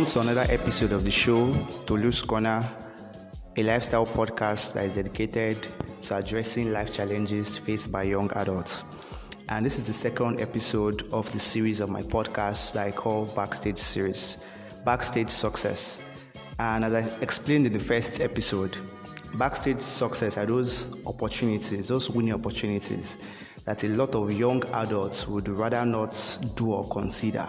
to another episode of the show, Tolu's Corner, a lifestyle podcast that is dedicated to addressing life challenges faced by young adults. And this is the second episode of the series of my podcast that I call Backstage Series, Backstage Success. And as I explained in the first episode, backstage success are those opportunities, those winning opportunities that a lot of young adults would rather not do or consider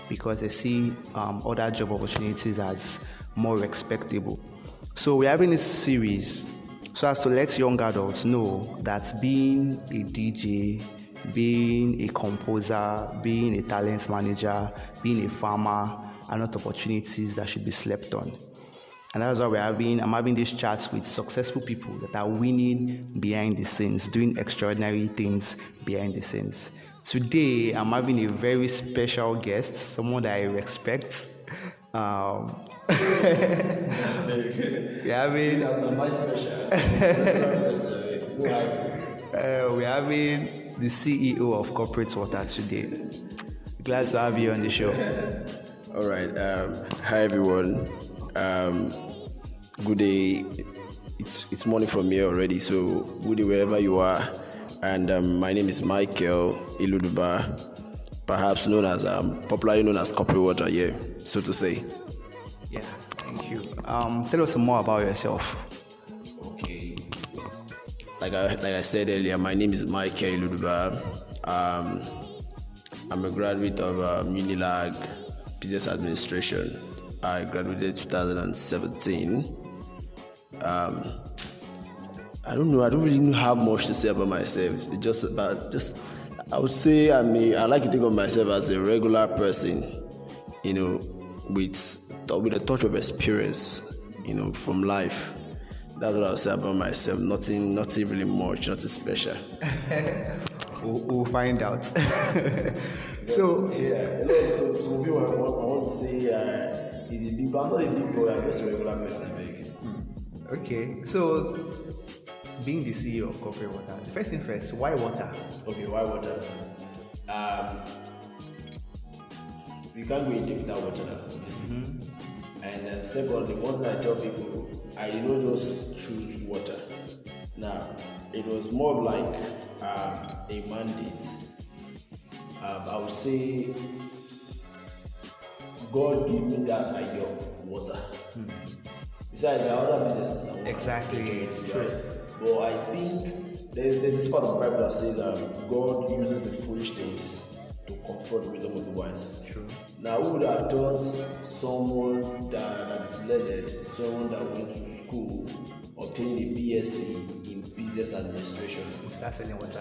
because they see other job opportunities as more respectable. So we're having this series so as to let young adults know that being a DJ, being a composer, being a talent manager, being a farmer are not opportunities that should be slept on. And that's why I'm having these chats with successful people that are winning behind the scenes, doing extraordinary things behind the scenes. Today, I'm having a very special guest, someone that I respect. Very good. We're having the CEO of Corporate Water today. Glad to have you on the show. All right. Hi everyone. Good day. It's morning from here already, so good day wherever you are. And my name is Michael Iluduba, perhaps popularly known as Corporate Water, so to say. Yeah, thank you. Tell us more about yourself. Okay. Like I said earlier, my name is Michael Iluduba. I'm a graduate of Unilag Business Administration. I graduated 2017. I don't know. I don't really have much to say about myself. I would say I like to think of myself as a regular person, with a touch of experience, from life. That's what I would say about myself. Nothing really much, nothing special. We'll find out. So some people I want to say he's a big boy. I'm not a big boy. I'm just a regular person. I think. Okay, so being the CEO of Corporate Water, first thing first, why water? Okay, why water? You can't go into without water now, obviously. Mm-hmm. And secondly, one thing I tell people, I did not just choose water. Now, it was more of like a mandate. I would say God gave me that idea of water. Besides, there are other businesses that exactly true. Right? But I think there's this part of the Bible that says God uses the foolish things to confront the wisdom of the wise. True. Now, who would have thought someone that is learned, someone that went to school, obtaining a BSc in business administration, start selling water?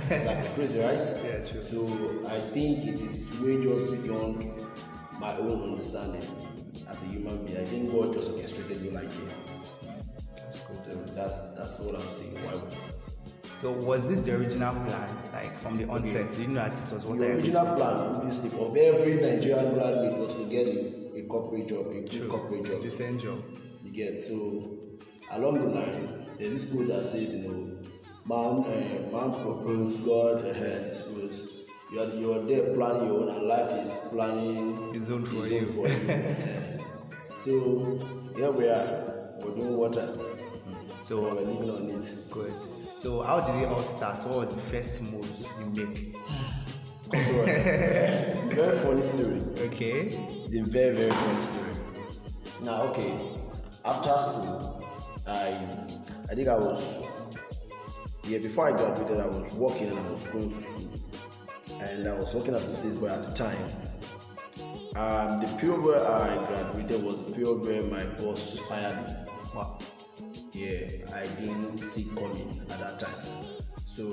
It's like crazy, right? Yeah, true. So I think it is way just beyond my own understanding as a human being. I think God just orchestrated me like that. That's cool. So that's what I'm saying. Why? So was this the original plan, like from the onset? Okay. Did you know that it was what the original plan, obviously, of every Nigerian graduate was to get a corporate job, a good corporate job. The same job. You get, so along the line, there's this quote that says, man proposed, God disposed. You are there planning your own, and life is planning his own for you. So here we are, we're doing water. So we're living on it. Good. So how did it all start? What was the first moves you made? Very funny story. Okay. The very, very funny story. Now, okay, after school, I think I was, before I graduated, I was working and I was going to school. And I was working as a sales boy at the time. The period where I graduated was the period where my boss fired me. Wow. Yeah, I didn't see it coming at that time. So,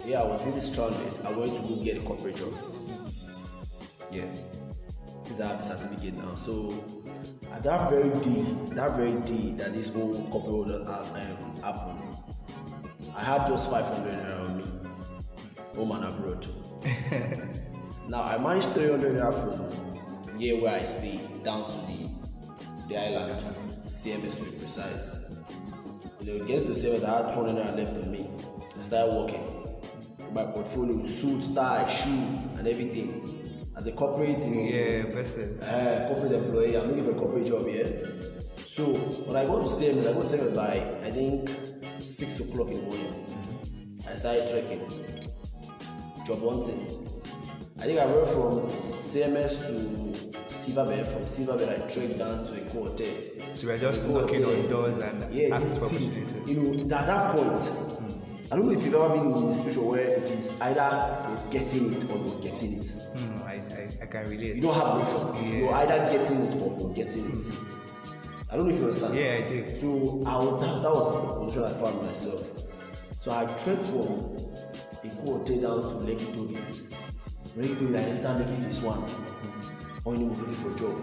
I was really stranded. I went to go get a corporate job. Yeah, because I have the certificate now. So, at that very day that this whole corporate happened, I had just 500 on me, home and abroad. Now, I managed 300 from here where I stay down to the island, CMS to be precise. Getting to CMS, I had 200 left on me. I started working. My portfolio, suit, tie, shoe, and everything. as a corporate, person. Corporate employee. I'm looking for a corporate job here. So when I go to CMS, by I think 6 o'clock in the morning. I started trekking, job hunting. I think I went from CMS to Silverbed. From Silverbed, I trekked down to a hotel. So we're just knocking on doors and asking for opportunities. At that point, I don't know if you've ever been in a situation where it is either you're getting it or you're getting it. I can relate. You don't have an option. Yeah. You're either getting it or you're getting it. I don't know if you understand. Yeah, I do. So that was the position I found myself. So I trekked from a hotel down to Lekki Tollgate. Lekki Tollgate, I entered Lekki Phase 1. Only looking for a job.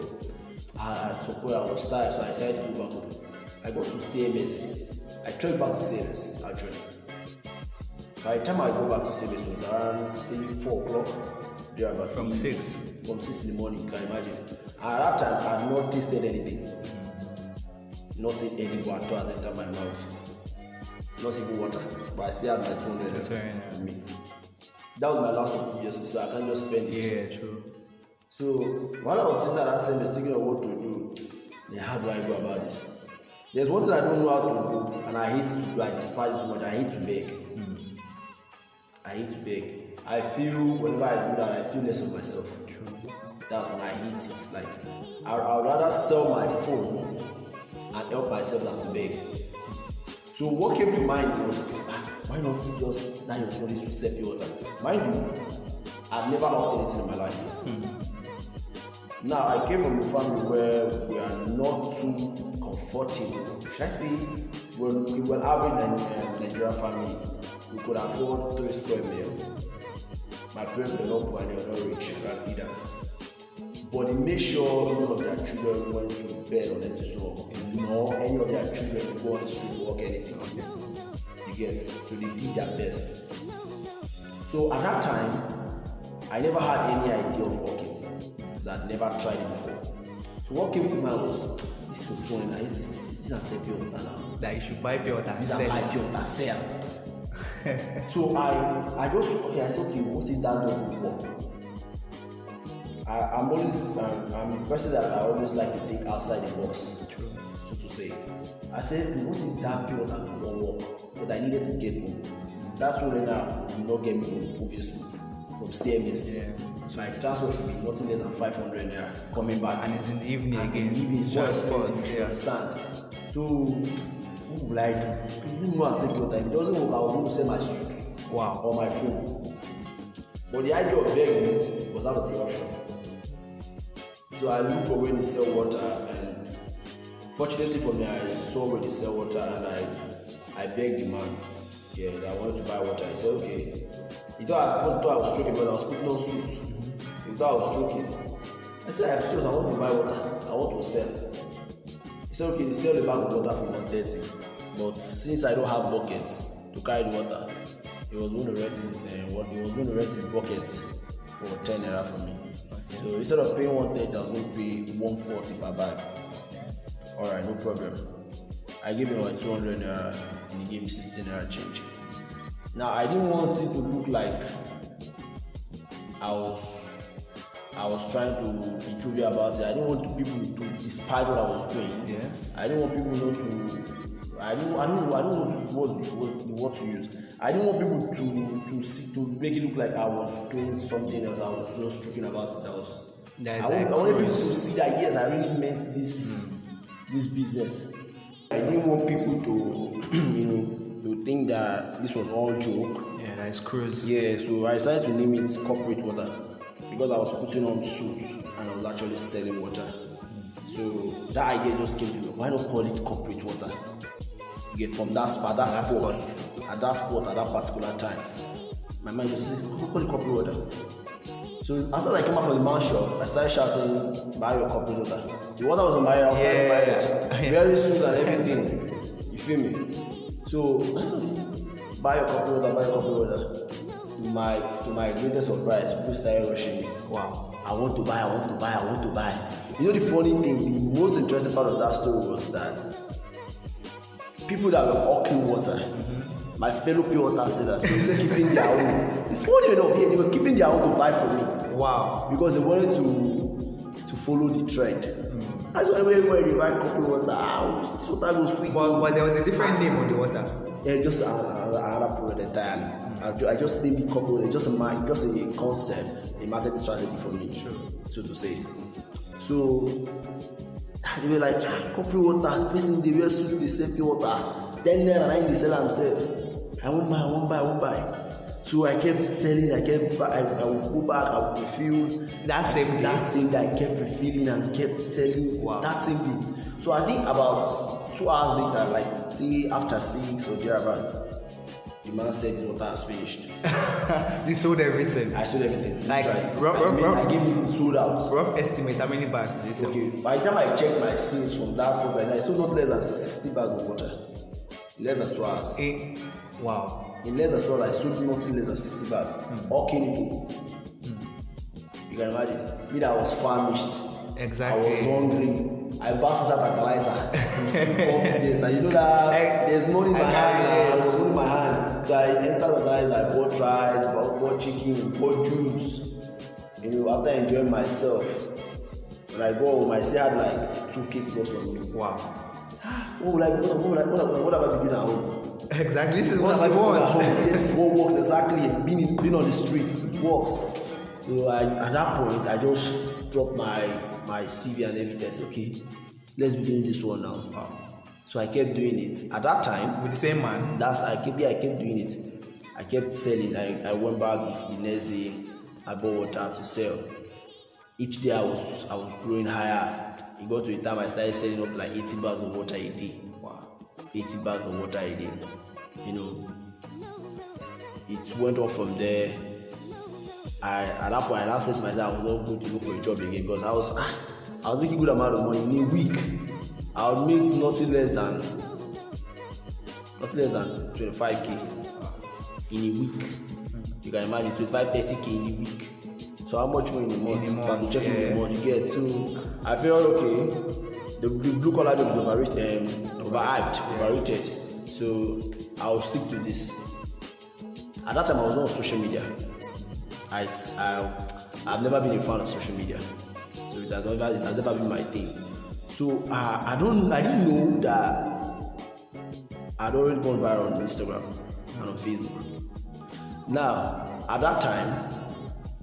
At some point I was tired, so I decided to go back home. I got to CMS. I trekked back to CMS actually. By the time I go back to CMS, it was around say 4 o'clock. There about from 6 in the morning, you can imagine. At that time I had not tasted anything. Nothing edible at all has entered my mouth. Not even water. But I still have my 200 on me. That was my last one previously, so I can't just spend it. Yeah, true. So while I was sitting at that same thinking of what to do, then how do I go about this? There's one thing I don't know how to do, and I hate to do, I despise it so much. I hate to beg. I hate to beg. I feel whenever I do that, I feel less of myself. True. That's when I hate it. Like I would rather sell my phone and help myself than to beg. So what came to mind was, why not just now your phone is to sell pure water? Mind you, I've never heard anything in my life. Now I came from a family where we are not too comfortable. Should I say we were average Nigerian family. We could afford 3 square meals. My parents were not poor and they were not rich either. But they made sure none of their children went to bed on empty stomach. Nor any of their children would go on the street to work anything. You get? So they did their best. So at that time, I never had any idea of working because I'd never tried it before. So what came to mind was, this is for 200, this is a pure water now. That you should buy pure water and sell. Buy pure water, sell. So I said, okay, what if that doesn't work? I'm a person that I always like to think outside the box, so to say. I said, what if that pure water don't work? But I needed to get home. That's when I did not get me home, obviously, from CMS. Yeah. So my transport should be nothing less than 500 naira coming back. And it's in the evening again. In the evening it's more expensive, you understand. So what will I do? You know, I said, if it doesn't work, I will go to sell my suit or my phone. But the idea of begging was out of the option. So I looked for where they sell water, and fortunately for me, I saw where they sell water, and I begged the man, that I wanted to buy water. I said, okay. He thought I was joking, but I was putting on suit. He thought I was joking. I said, I'm serious, I want to buy water. I want to sell. He said, okay, they sell a bag of water for 130. But since I don't have buckets to carry the water, he was going to rent his buckets for 10 naira for me. Okay. So instead of paying 130, I was going to pay 140 per bag. Alright, no problem. I gave him like 200 naira and he gave me 16 naira change. Now I didn't want it to look like I was trying to be jovial about it. I didn't want people to despise what I was doing. Yeah. I didn't want people not to. I don't know what to use. I didn't want people to make it look like I was doing something else. I was just joking about it. I wanted people to see that yes, I really meant this business. I didn't want people to to think that this was all joke. Yeah, that's cruise. Yeah, so I decided to name it corporate water because I was putting on suit and I was actually selling water. So that idea just came to me. Why not call it corporate water? You get from that spot, at that particular time. My mind just says, call it corporate water. So as I came out from the man shop, I started shouting, buy your corporate water. The water was on my head, I was carrying my head. Very soon and everything. You feel me? So buy your corporate water. To my greatest surprise, people started rushing me. Wow. I want to buy. You know the funny thing, the most interesting part of that story was that people that were hawking water my fellow pure water sellers, they were keeping their own. Funny enough, yeah, they were keeping their own to buy from me. Wow. Because they wanted to follow the trend. That's why everywhere they buy coffee water, this water goes sweet. But there was a different name on the water. Yeah, just another product entirely. I just named it coffee water, just a concept, a marketing strategy for me, so to say. So they were like, coffee water, the person they wear suit, they sell pure water. Then they sell themselves. I won't buy. So I kept selling, I would go back, I would refill. That same day? That same day, I kept refilling and kept selling. Wow. That same day. So I think about 2 hours later, like say after 6 or thereabout, the man said his water has finished. You sold everything? I sold everything. Like, I gave him sold out. Rough estimate, how many bags did you sell? Okay, by the time I checked my sales from that phone, I sold not less than 60 bags of water. In less than 2 hours. Wow. In less than 2 hours, I sold nothing less than 60 bags. All Kiniko. You can imagine. Me that was famished. Exactly. I was hungry. I bought some fertilizer. Now you know that there's money in my hand now. There's money in my hand. So I entered fertilizer, I bought rice, bought chicken, bought juice. You know, after enjoying myself. When I go home, I still had like 2K plus on me. Wow. What have I been doing at home? Exactly. This is what I want. Yes, what works exactly. Being on the street, it works. So at that point, I just dropped my CV and everything. I said, okay, let's be doing this one now. Wow. So I kept doing it. At that time, with the same man. I kept doing it. I kept selling. I went back the next day. I bought water to sell. Each day I was growing higher. It got to a time I started selling up like 80 bags of water a day. Wow. 80 bags of water a day. You know, it went on from there. At that point, I now said to myself, I was not going to look for a job again because I was making good amount of money in a week. I would make nothing less than 25k in a week. You can imagine 25-30k in a week. So how much more in a month? You can check in the month you get. So I felt okay. The blue collar job is overrated. So I'll stick to this. At that time, I was not on social media. I've never been a fan of social media, so it has never been my thing. So I didn't know that I'd already gone viral on Instagram and on Facebook. Now at that time,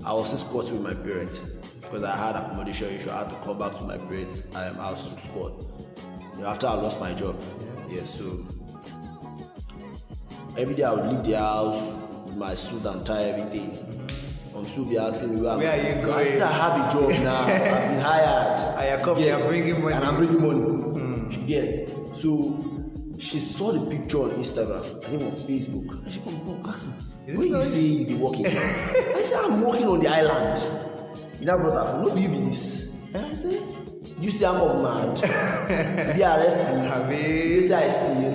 I was still squatting with my parents because I had accommodation issue. I had to come back to my parents' house to squat. After I lost my job, so every day I would leave the house with my suit and tie, everything. Still be asking me where are you going? I still have a job now. I've been hired. I'm bringing money. And I'm bringing money. She gets. So she saw the picture on Instagram, I think on Facebook, and she come ask me, where you say you be working? I said, I'm working on the island. You now brought her, no be you be this. And I said, you say I'm up mad. They arrest me. They say I steal.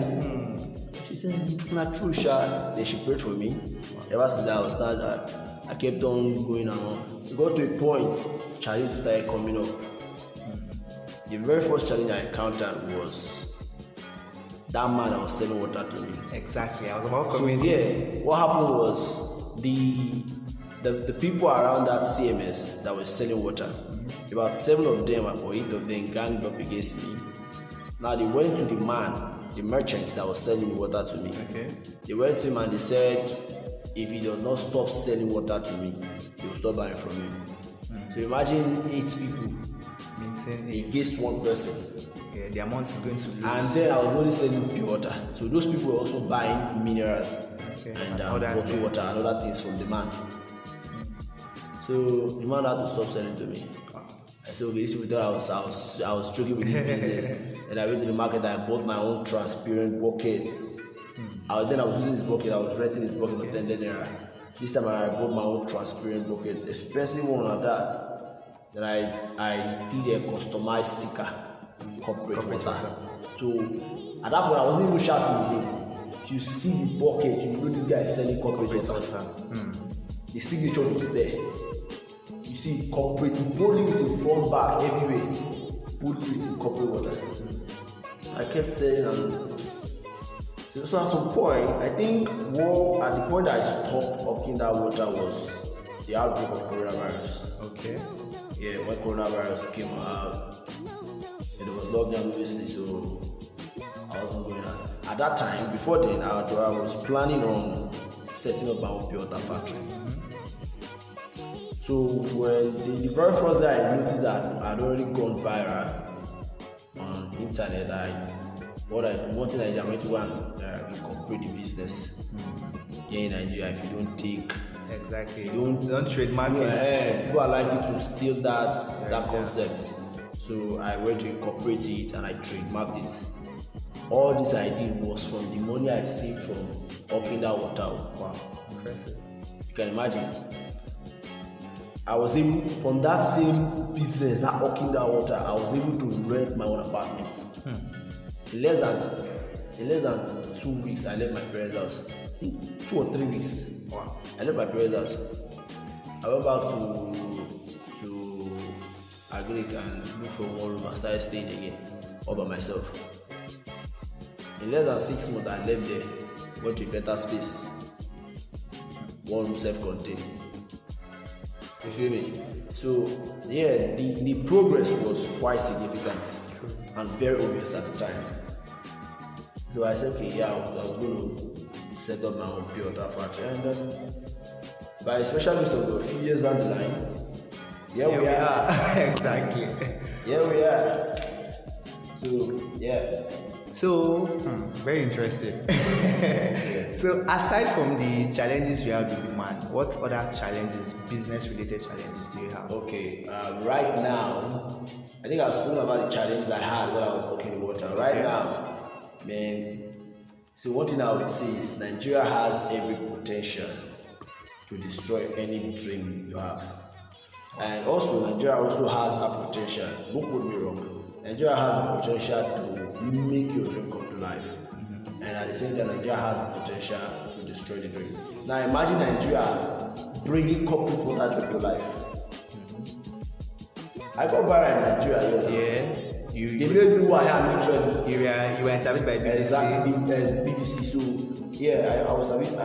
She said, not true, Sha. Then she prayed for me. Ever since that, I was that. I kept on going on. It got to a point, challenge started coming up. The very first challenge I encountered was that man that was selling water to me. Exactly, I was about to comment. What happened was the people around that CMS that were selling water, about 7 of them or 8 of them ganged up against me. Now they went to the merchant that was selling the water to me. Okay. They went to him and they said, if he does not stop selling water to me, he will stop buying from him. So imagine 8 people against 1 person. Yeah, the amount is going to lose. And then I was only selling pure water. So those people were also buying minerals and bottled water and other things from the man. So the man had to stop selling to me. I said, okay, these people thought I was struggling with this business. And I went to the market and I bought my own transparent buckets. Then I was using this bucket, I was renting this bucket for 10 naira. This time I bought my own transparent bucket, expensive one like that. Then I did a customized sticker, corporate water. So at that point I wasn't even shouting again. You see the bucket, you know this guy is selling corporate water. The signature was there. You see corporate, bolding it in front, back, everywhere. Put it in corporate water. I kept selling and So at some point, I think at the point that I stopped hawking that water was the outbreak of coronavirus. Okay. Yeah, when coronavirus came out, and there was lockdown obviously, so I wasn't going out. At that time, before then, I was planning on setting up my own pure water factory. So when the very first day I noticed that I'd already gone viral on internet, one thing I went to go and incorporate the business here in Nigeria. If you don't take exactly, you don't trademark it. People are likely to steal that concept. So I went to incorporate it and I trademarked it. All this I did was from the money I saved from hawking that water. Wow, impressive. You can imagine. I was able, from that same business, that hawking that water, I was able to rent my own apartment. In less than 2 weeks, I left my parents' house. I think 2 or 3 weeks. Wow. I left my parents' house. I went back to Agric and looked for one room and started staying again, all by myself. In less than 6 months, I left there, went to a better space, one room self-contained. You feel me? So yeah, the progress was quite significant and very obvious at the time. So I said, okay, yeah, I was going to set up my own pure water factory, and by a special grace of God, a few years down the line, we are. Exactly. Here we are. So yeah. So very interesting. So aside from the challenges you have with the man, what other challenges, business-related challenges, do you have? Okay, right now, I think I've spoken about the challenges I had when I was working in water. Right now, man, so one thing I would say is Nigeria has every potential to destroy any dream you have. And also, Nigeria also has that potential. Don't quote me wrong. Nigeria has the potential to make your dream come to life. And at the same time, Nigeria has the potential to destroy the dream. Now imagine Nigeria bringing corporate water to your life. I got viral in Nigeria. Yeah. They made me who I am literally. You were interviewed by BBC. Exactly, BBC. So yeah, I was interviewed. I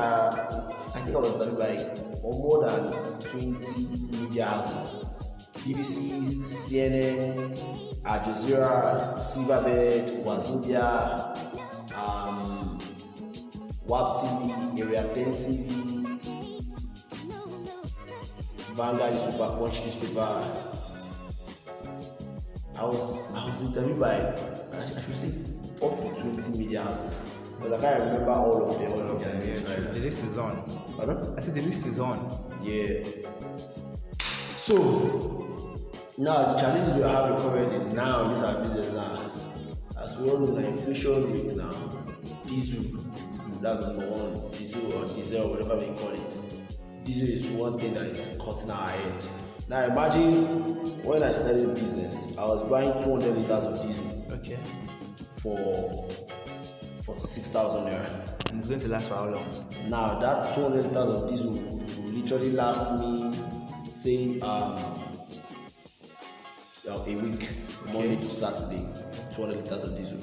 think I was interviewed by more than 20 media houses. BBC, CNN, Al Jazeera, Silverbird, Wazobia, WAP TV, Area 10 TV, Vanguard newspaper, Punch newspaper. I was interviewed by, I should say, up to 20 media houses. Because I can't remember all of their names right now. The list is on. Pardon? I said the list is on. Yeah. So now the challenges we are having currently now in this our business now, as we all know, the inflation rate now, diesel, that's number one, diesel or diesel, whatever we call it. Diesel is one thing that is cutting our head. Now imagine when I started business, I was buying 200 liters of diesel. Okay. For 46,000 naira. And it's going to last for how long? Now that 200 liters of diesel will literally last me, say, a week, Monday to Saturday, 200 liters of diesel.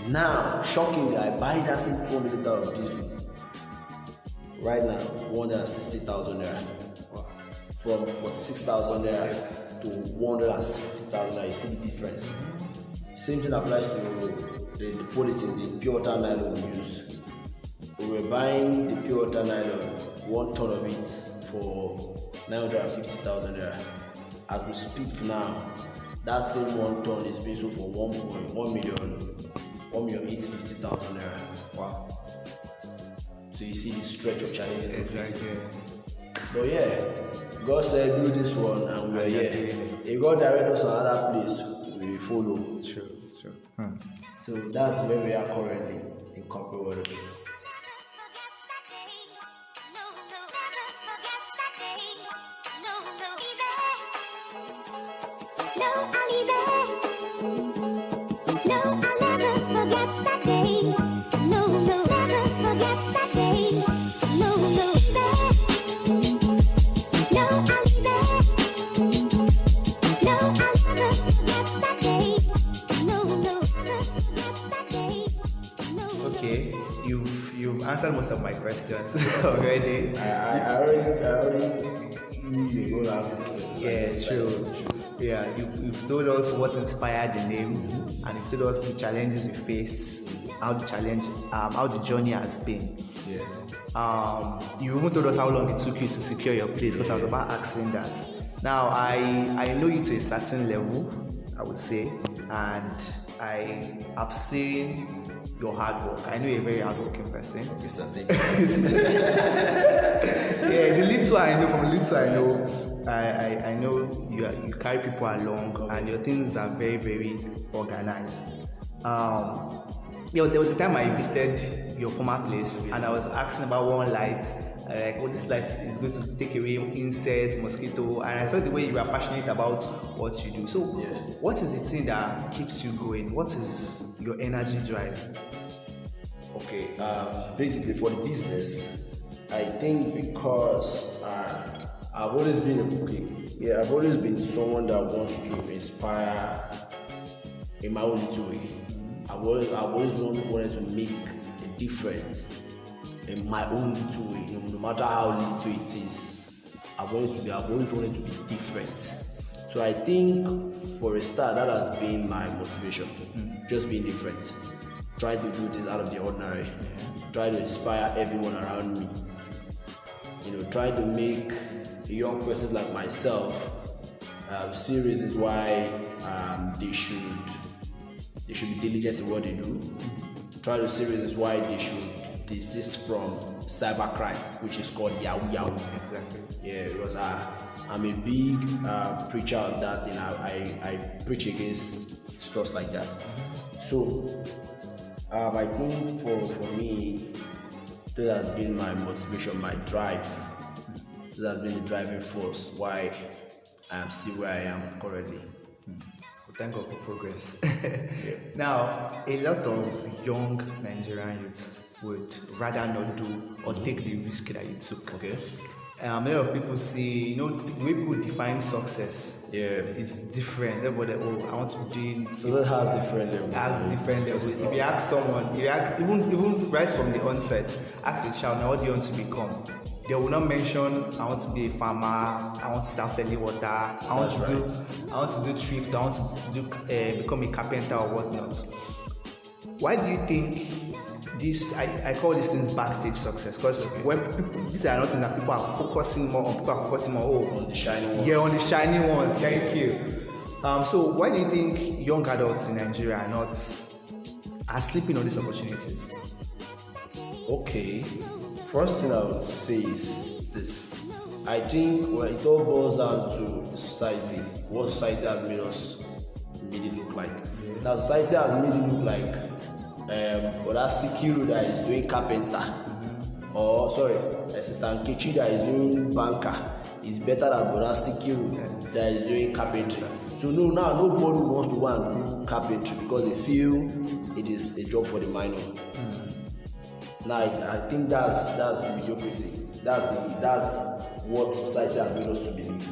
Now, shockingly, I buy that same 200 liters of diesel right now, 160,000 naira. Wow. From 46,000 naira to 160,000 naira. You see the difference. Same thing applies to the polythene, the pure water nylon we use. We were buying the pure water nylon, 1 ton of it, for 950,000 naira. As we speak now, that same 1 ton is being sold for 1,850,000 naira. Wow. So you see the stretch of challenges we're facing. Exactly. But yeah, God said do this one and we're here. If God direct us to another place, we will follow. True. So that's where we are currently in corporate world. Okay, answered most of my questions already. I already knew you were going to ask this question. Yeah, it's true. Yeah, you've told us what inspired the name, and you've told us the challenges you faced, how the journey has been. Yeah. You even told us how long it took you to secure your place, because I was about asking that. Now, I know you to a certain level, I would say, and I have seen your hard work. I know you're a very hardworking person. Okay, sir, thank Yeah, the little I know, from the little I know, I know you carry people along, and your things are very, very organized. There was a time I visited your former place, and I was asking about one light. Like, oh, this light is going to take away insects, mosquito, and I saw the way you are passionate about what you do. So, what is the thing that keeps you going? What is your energy drive? Okay, basically for the business, I think because I've always been someone that wants to inspire in my own little way. I've always wanted to make a difference in my own little way, no matter how little it is. I've always wanted to be different. So I think for a start, that has been my motivation, just being different. Try to do this out of the ordinary. Try to inspire everyone around me. Try to make young persons like myself see reasons why they should be diligent in what they do. Try to see reasons why they should desist from cybercrime, which is called Yahoo Yahoo. Exactly. Yeah, because I'm a big preacher of that thing. I preach against stuff like that. So I think for me, that has been my motivation, my drive. That has been the driving force why I am still where I am currently. Thank God for progress. Now, a lot of young Nigerian youths would rather not do or take the risk that you took. Okay. A lot of people see, the way people define success is different. Everybody, I want to be doing. So that has different levels. Has different levels. If you ask someone, even right from the onset, ask a child, now what do you want to become? They will not mention, I want to be a farmer, I want to start selling water, I want to do thrift, I want to do become a carpenter or whatnot. Why do you think this? I call these things backstage success, because when people, these are not things that people are focusing more on. People are focusing more on the shiny ones. Yeah, on the shiny ones. Thank you. So why do you think young adults in Nigeria are sleeping on these opportunities? Okay. First thing I would say is this. I think it all boils down to society. What society has made it look like. Now society has made it look like that Sikiru that is doing carpenter, Assistant Kechi that is doing banker is better than Brother Sikiru that is doing carpentry. So now nobody wants to go and do carpentry because they feel it is a job for the minor. Now I think that's mediocrity. That's what society has made us to believe.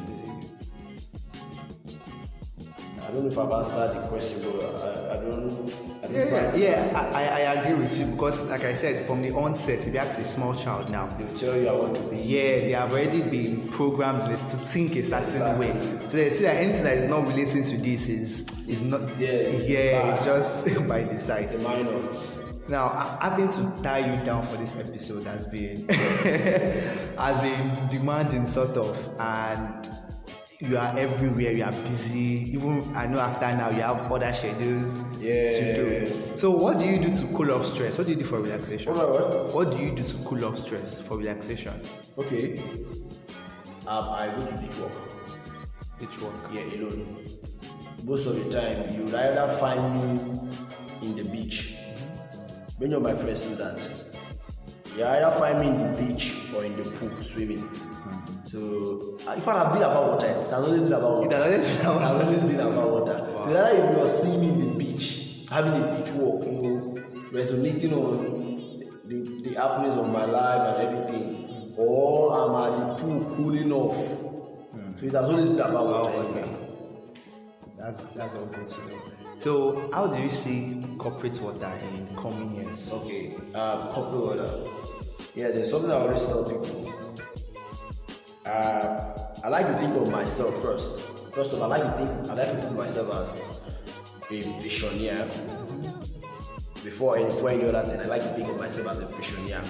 I don't know if I've answered the question, but I don't. I agree with you, because like I said, from the onset, if you ask a small child now, they'll tell you I want to be. Yeah, they have already been programmed to think a certain way. So they say that anything that is not relating to this is not. It's just by design. It's a minor. Now, having to tie you down for this episode has been demanding, sort of, and you are everywhere. You are busy. Even I know after now you have other schedules to do. So, what do you do to cool off stress? What do you do for relaxation? What do you do to cool off stress for relaxation? Okay. I go to beach walk. Beach walk. Yeah, alone. Most of the time, you either find me in the beach. Many of my friends do that. You either find me in the beach or in the pool swimming. So, in fact, I've been about water. It has always been about water. Wow. So, either if you are seeing me in the beach, having a beach walk, resonating on the happenings of my life and everything, or I'm at the pool cooling off. So, it has always been about water. That's all good to know. So, how do you see corporate water in coming years? Okay, corporate water. Yeah, there's something I always tell people. I like to think of myself first. First of all, I like to think of myself as a visionary. Before any other thing, I like to think of myself as a visionary.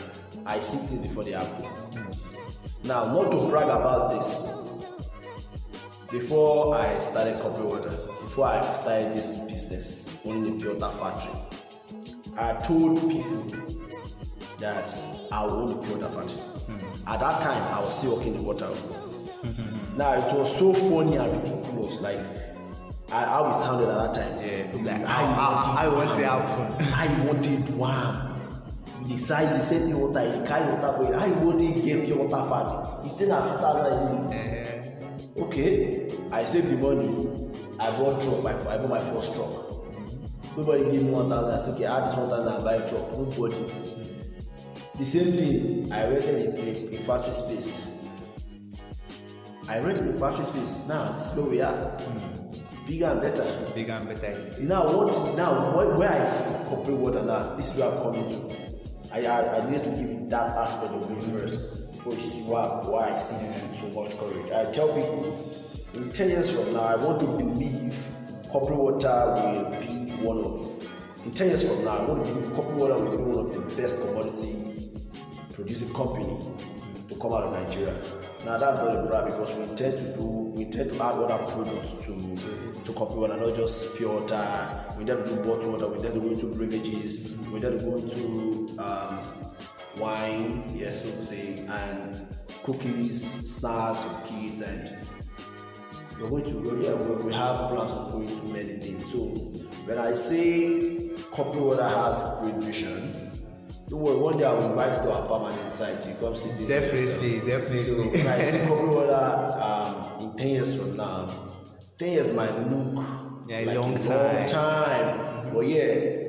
I see things before they happen. Now, not to brag about this, before I started Copy Water, before I started this business, owning a pure water factory, I told people that I will own a pure water factory. At that time, I was still working in the water. Now, it was so funny and ridiculous, like how it sounded at that time. Yeah, like I want to happen. I wanted one. They said pure water, you carry water, but I wanted get pure water factory. It's in at 2000. Okay, I saved the money. I bought truck. I bought my first truck. Nobody gave me 1,000. I said, okay, I had this 1,000 and buy a truck. Nobody. The same thing. I rented a factory space. Now this is where we are. Bigger and better. Now where I see Copy Water now, this is where I'm coming to. I need to give you that aspect of me first before you see why I see this with so much courage. I tell people, in 10 years from now, I want to believe Copy Water will be one of. In 10 years from now, I want to believe Copy Water will be one of the best commodity producing company to come out of Nigeria. Now that's not a brag because we intend to add other products to Copy Water, not just pure water. We intend to do bottled water. We intend to go into beverages. We intend to go into wine, yes, so to say, and cookies, snacks for kids, and we have plans to go into many things. So when I say Copy Water has great vision, don't worry, one day I will invite to our permanent site. You come see this. Definitely. So when I say Copy Water in 10 years from now, 10 years might look like a long time. But yeah,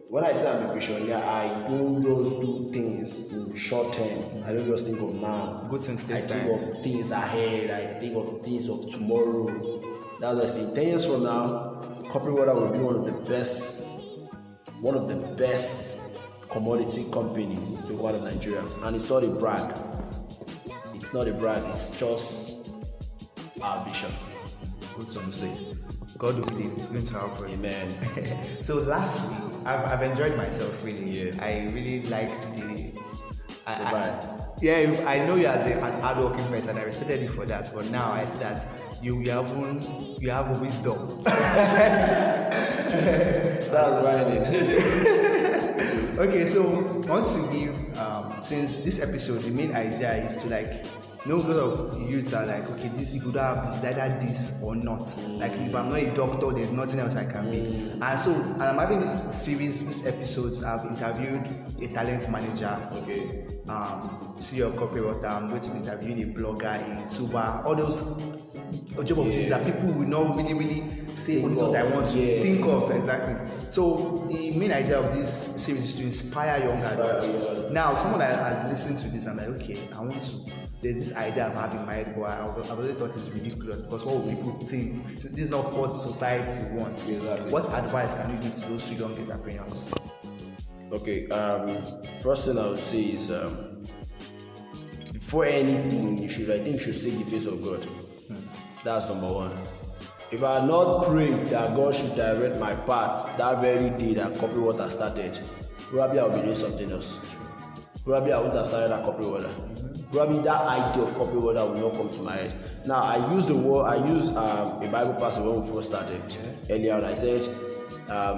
when I say I'm a visionary, I don't just do things in short term. I don't just think of now. Good things take time. time. Think of things ahead. I think of things of tomorrow. That's what I say. 10 years from now, Copy Water will be one of the best commodity company to go out of Nigeria. And it's not a brag. It's just our vision. Good to say. God will believe it's going to happen. Amen. So lastly, I've enjoyed myself really. Yeah. I really liked the vibe. I know you as an hardworking person. I respected you for that, but now I see that you have wisdom. That's right. Okay, so I want to give since this episode, the main idea is to a lot of youths are like, okay, this you could have this, either this or not. Like if I'm not a doctor, there's nothing else I can be. And I'm having this episodes. I've interviewed a talent manager. Okay. CEO of Copy Water. I'm going to be interviewing a blogger, a YouTuber, all those job opportunities that people will not really say, oh, this is what I want to think of. Exactly. So the main idea of this series is to inspire young adults. Now, someone that has listened to this and like, okay, there's this idea of having my head, but I've already thought it's ridiculous because what will people think? This is not what society wants. Exactly. What advice can you give to those two young entrepreneurs? Okay, first thing I would say is before anything, you should seek the face of God. That's number one. If I had not prayed that God should direct my path that very day that Copy Water started, probably I would be doing something else. Probably I wouldn't have started at Copy Water. Probably that idea of Copy Water will not come to my head. Now I use a Bible passage when we first started earlier, and I said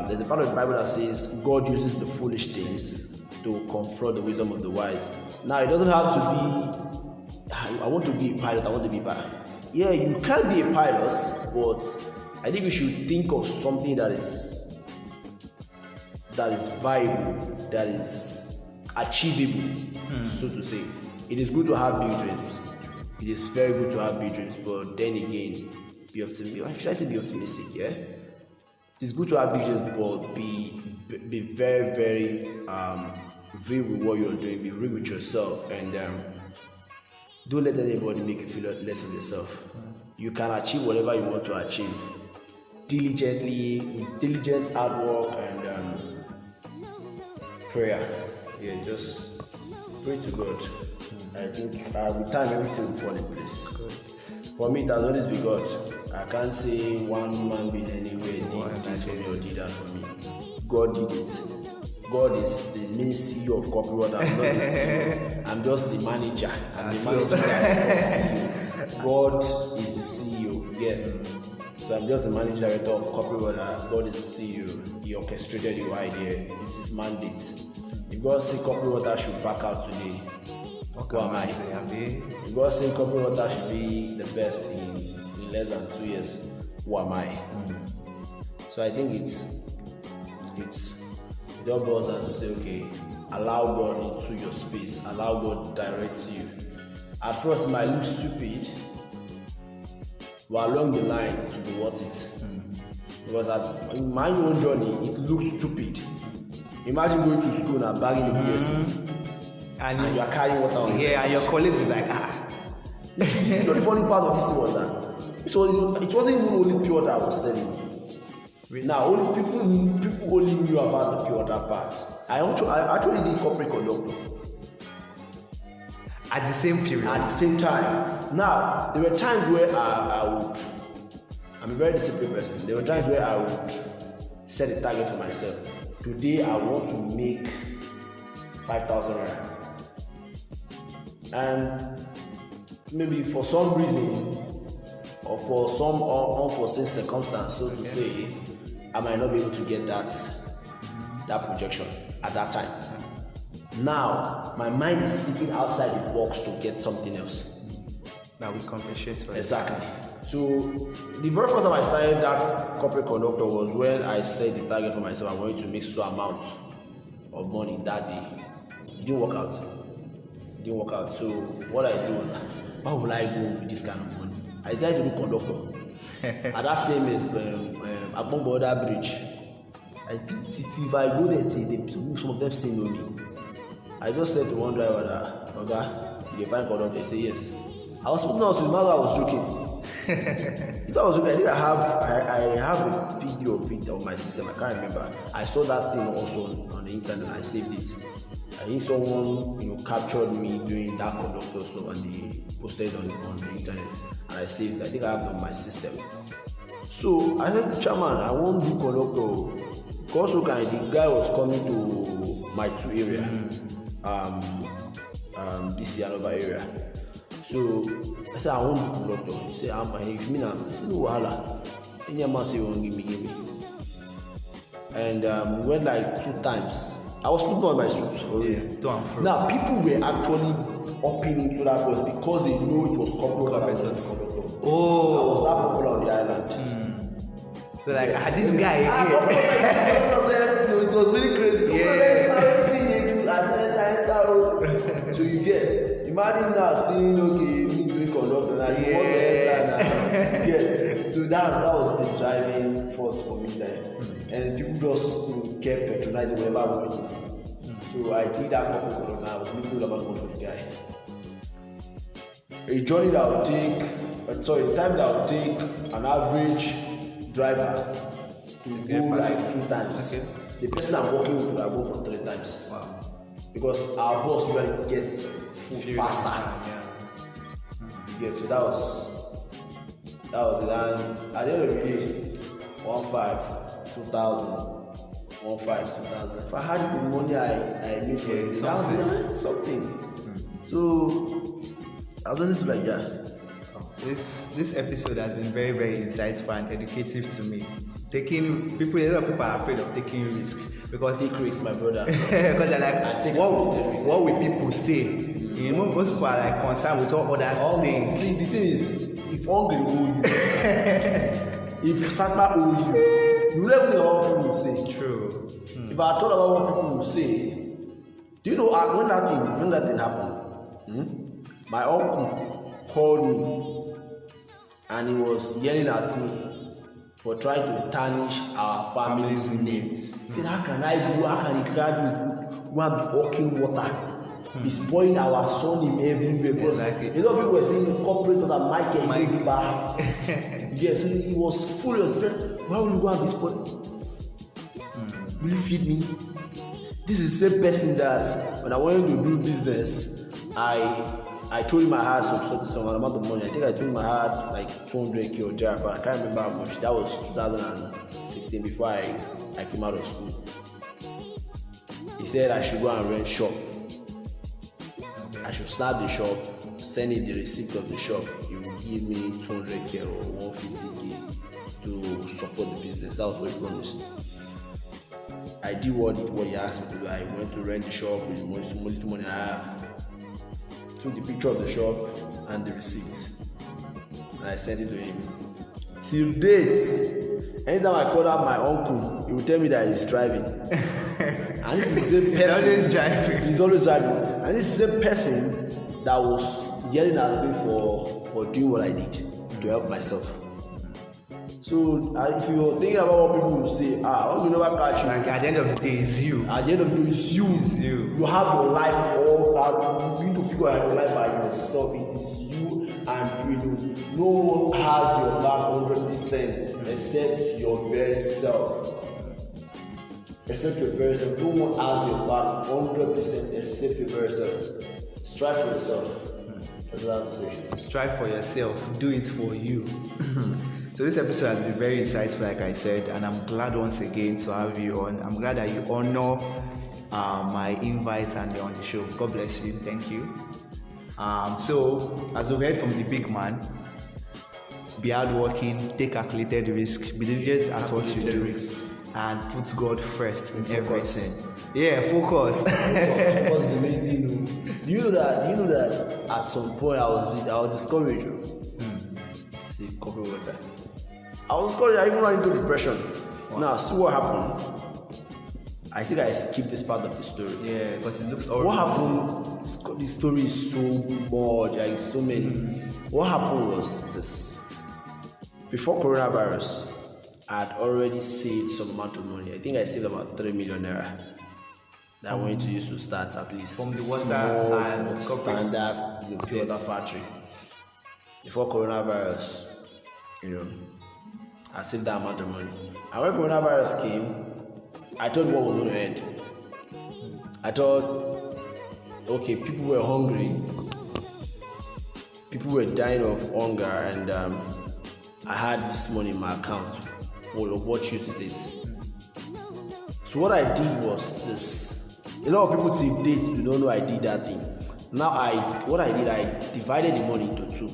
there's a part of the Bible that says God uses the foolish things to confront the wisdom of the wise. Now it doesn't have to be I want to be a pilot, I want to be a pilot. Yeah, you can be a pilot, but I think we should think of something that is viable, that is achievable, so to say. It is good to have big dreams. It is very good to have big dreams, but then again, be optimistic. Should I say be optimistic? Yeah. It is good to have big dreams, but be very, very real with what you're doing. Be real with yourself, and don't let anybody make you feel less of yourself. You can achieve whatever you want to achieve diligently, with diligent hard work and prayer. Yeah, just Pray to God. I think with time everything will fall in place. Good. For me, it has always been God. I can't say one human being anywhere did this for me or did that for me. God did it. God is the main CEO of corporate world. I'm not the CEO. I'm just the manager. I'm the manager director of CEO. God is the CEO. Yeah. So I'm just the managing director of corporate world. God is the CEO. He orchestrated your idea. It's his mandate. If God say corporate water should back out today, who am I? If God say corporate water should be the best in less than 2 years, who am I? So I think it's all boils down to say, okay, allow God into your space, allow God to direct you. At first it might look stupid, but along the line it will be worth it. Because in my own journey, it looks stupid. Imagine going to school and bagging a BSc, and you are carrying water on your and your colleagues will be like, You know the funny part of this thing was that it wasn't even only pure that I was selling. Now, only people only knew about the pure water part. I actually did corporate conductor. At the same period? At the same time. Now, there were times where I'm a very disciplined person. There were times where I would set a target for myself. Today, I want to make 5,000 naira. And maybe for some reason, or for some unforeseen circumstance, so to say, I might not be able to get that projection at that time. Now, my mind is thinking outside the box to get something else. Now we compensate for it. Exactly. So, the very first time I started that corporate conductor was when I set the target for myself. I wanted to make so amount of money that day. It didn't work out. So, what I did was, how will I go with this kind of money? I decided to do conductor. At that same Abong Border Bridge. I think if I go there, some of them say no me. I just said to one driver that, okay, you find conductor. He said yes. I was speaking out to the man. I was joking. He thought I was joking. I think I have a video of it on my system. I can't remember. I saw that thing also on the internet. I saved it. I think someone captured me doing that conductor stuff and they posted on the internet. And I saved it. I think I have it on my system. So I said, Chairman, I won't do conductor. Because the guy was coming to my 2 area, DC Anova area. So I said, I won't do conductor. He said, if you mean I said, no wahala. Any amount you want, give me. And we went like 2 times. I was putting on my suit. Now people were actually upping into that bus because they know it was corporate that was on the conductor. Oh, I was that popular on the island. So like, I had this guy again. It was really crazy. So you get, imagine now seeing me doing conductor now. You want to enter now. You get. So that was the driving force for me there. And people just kept patronizing whenever I went. So I did that corporate conductor and I was making about much for the guy. A journey that would take, the time that would take an average driver to go like 2 times. Okay. The person I'm working with will go for 3 times. Wow. Because our bus usually gets full faster. Yeah, so that was it. And at the end of the day, 2,000. If I had the money I made for it, that was something. So I was honest like that. This episode has been very, very insightful and educative to me. A lot of people are afraid of taking risk because take risks, my brother. Because they're like, what will people say? Most people are like concerned with all other things. See, the thing is, if hungry owe you, if Sakma owe you never think about what people will say. True. If I thought about what people will say, do you know when that thing happened? My uncle called me and he was yelling at me for trying to tarnish our family's name. He said, how can he grab me go and be walking water? He's spoiling our son name everywhere. Because a lot of people were saying corporate that Michael. Yes, he was furious. He said, why will you go and be spoiling? Will you feed me? This is the same person that when I wanted to do business, I told him I had some amount of money. I think I told him I had like 200k or there, but I can't remember how much. That was 2016 before I came out of school. He said I should go and rent shop. I should snap the shop, send him the receipt of the shop. He will give me 200k or 150k to support the business. That was what he promised. I did what he asked me to do. I went to rent the shop with the little money I have. Took the picture of the shop and the receipt, and I sent it to him. Till date, anytime I call out my uncle, he will tell me that he's driving. And this is the same person. He's always driving. He's always driving. And this is the same person that was yelling at me for doing what I did to help myself. So if you're thinking about what people will say, what will never catch you. Like at the end of the day, it's you. At the end of the day, it's you. You have your life all that. You need to figure out your life by yourself. It is you, and no one has your back 100% except your very self. Except your very self. No one has your back 100% except your very self. Strive for yourself. That's what I have to say. Strive for yourself. Do it for you. So this episode has been very insightful, like I said, and I'm glad once again to have you on. I'm glad that you honor my invite and you're on the show. God bless you. Thank you. So as we heard from the big man, be hardworking, take calculated risk, be diligent at what you do, and put God first in everything. Yeah, focus. Focus the main thing. Do you know that at some point I was discouraged. See, coffee water. I was discouraged. I even ran into depression. Wow. Now, see what happened. I think I skipped this part of the story. Yeah, because it looks horrible. What happened? This story is so much, like so many. What happened was this. Before coronavirus, I had already saved some amount of money. I think I saved about 3 million naira that I wanted to use to start at least from the water and standard pure water factory. Before coronavirus, I saved that amount of money. And when coronavirus came, I thought what was going to end. I thought, okay, people were hungry, people were dying of hunger, and I had this money in my account. Well, of what use is it? So what I did was this. A lot of people till date do not know I did that thing. Now I divided the money into two.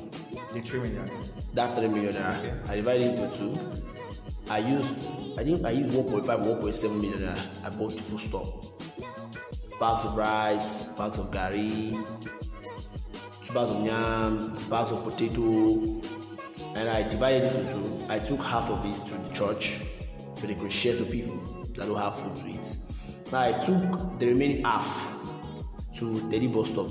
The 3 million. That 3 million naira. Okay. I divided it into two. I used 1.5, 1.7 million naira. I bought food stuff. Bags of rice, bags of gari, 2 bags of yam, bags of potato, and I divided it into two. I took half of it to the church so they could share to people that don't have food to eat. Now I took the remaining half to Teddy bus stop.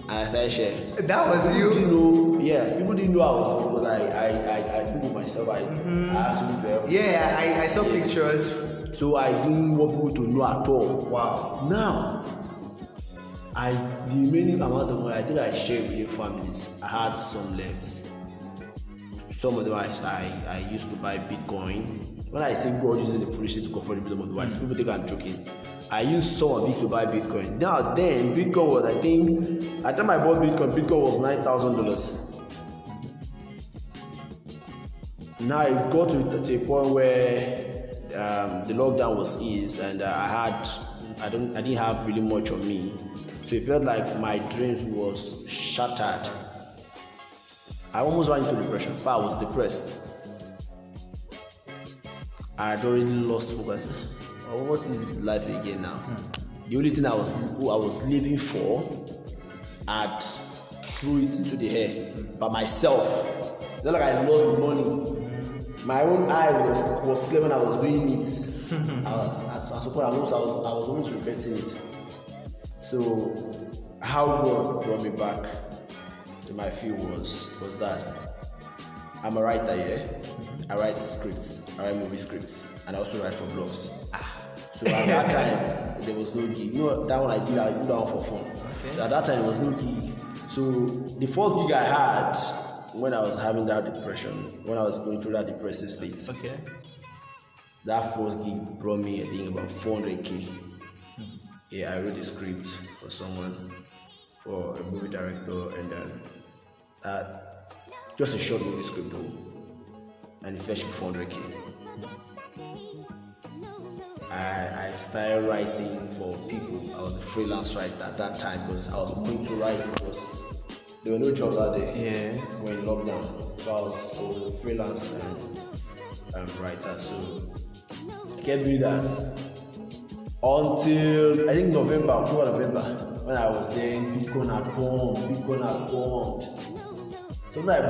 And I started sharing. That was you? People didn't know I was, but I Googled myself. I asked people to help. Yeah, I saw pictures. So I didn't want people to know at all. Wow. Now, the remaining amount of money, I think I shared with the families. I had some left. Some of them I used to buy Bitcoin. When I say God using the foolish to comfort the wisdom of the wise, people think I'm joking. I used some of it to buy Bitcoin. Now then, Bitcoin was, I think, at the time I bought Bitcoin was $9,000. Now it got to a point where the lockdown was eased, and I didn't have really much on me, so it felt like my dreams was shattered. I almost ran into depression, but I was depressed. I had already lost focus. What is life again now? The only thing I was living for, I threw it into the air by myself. It's not like I lost the money. My own eye was clear when I was doing it. I was almost regretting it. So how God brought me back to my field was that I'm a writer, yeah. I write scripts, I write movie scripts, and I also write for blogs. So at that time, there was no gig. That one I did that one for fun. Okay. So at that time, there was no gig. So the first gig I had when I was having that depression, when I was going through that depressive state, that first gig brought me, I think, about 400k. Yeah, I wrote a script for someone, for a movie director, and then just a short movie script though, and it fetched me 400k. I started writing for people. I was a freelance writer at that time because I was going to write because there were no jobs out there. Yeah. When in lockdown, so I was a freelance and writer. So I kept doing that until I think November, when I was there. Bitcoin had pumped. So then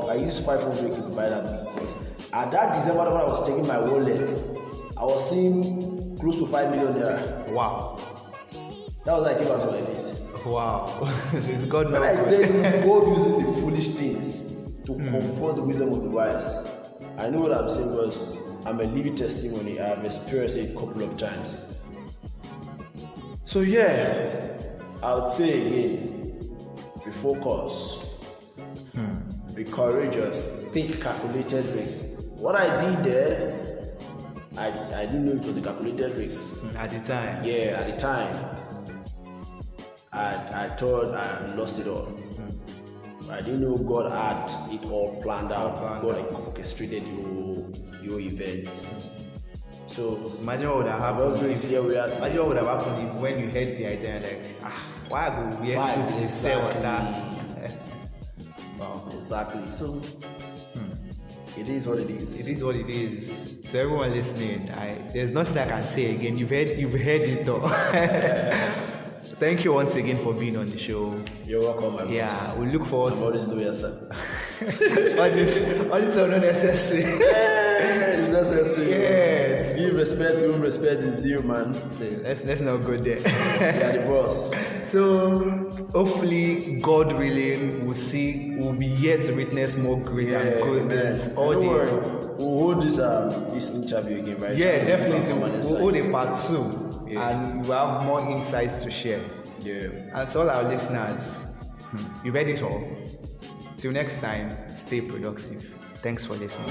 I used 500 to buy that Bitcoin. At that December when I was taking my wallet, I was seeing close to 5 million naira. Wow. That was like it was my bit. Wow. It's God knows. When I tell you, God uses the foolish things to confront the wisdom of the wise. I know what I'm saying because I'm a living testimony. I have experienced it a couple of times. So yeah, I would say again, be focused, be courageous, take calculated risks. What I did there, I didn't know it was a calculated risk. At the time. Yeah, at the time, I thought I lost it all. I didn't know God had it all planned out. God orchestrated your event. So imagine what would have happened. Imagine what would have happened when you heard the idea and like, why go wear suits to sell on that? Wow. Exactly. So it is what it is. It is what it is. So everyone listening, there's nothing I can say again. You've heard it all. Thank you once again for being on the show. You're welcome, my boss. Yeah, we look forward to all this new yourself. all this are not necessary. It's necessary. Yeah. Give respect to whom respect is due, man. So let's not go there. You're the boss. So hopefully, God willing, we'll be here to witness more great and good things. Don't worry. We'll hold this interview again, right? Yeah, definitely. We'll hold a part 2. Yeah. And we'll have more insights to share. Yeah. And to all our listeners, you've heard it all. Till next time, stay productive. Thanks for listening.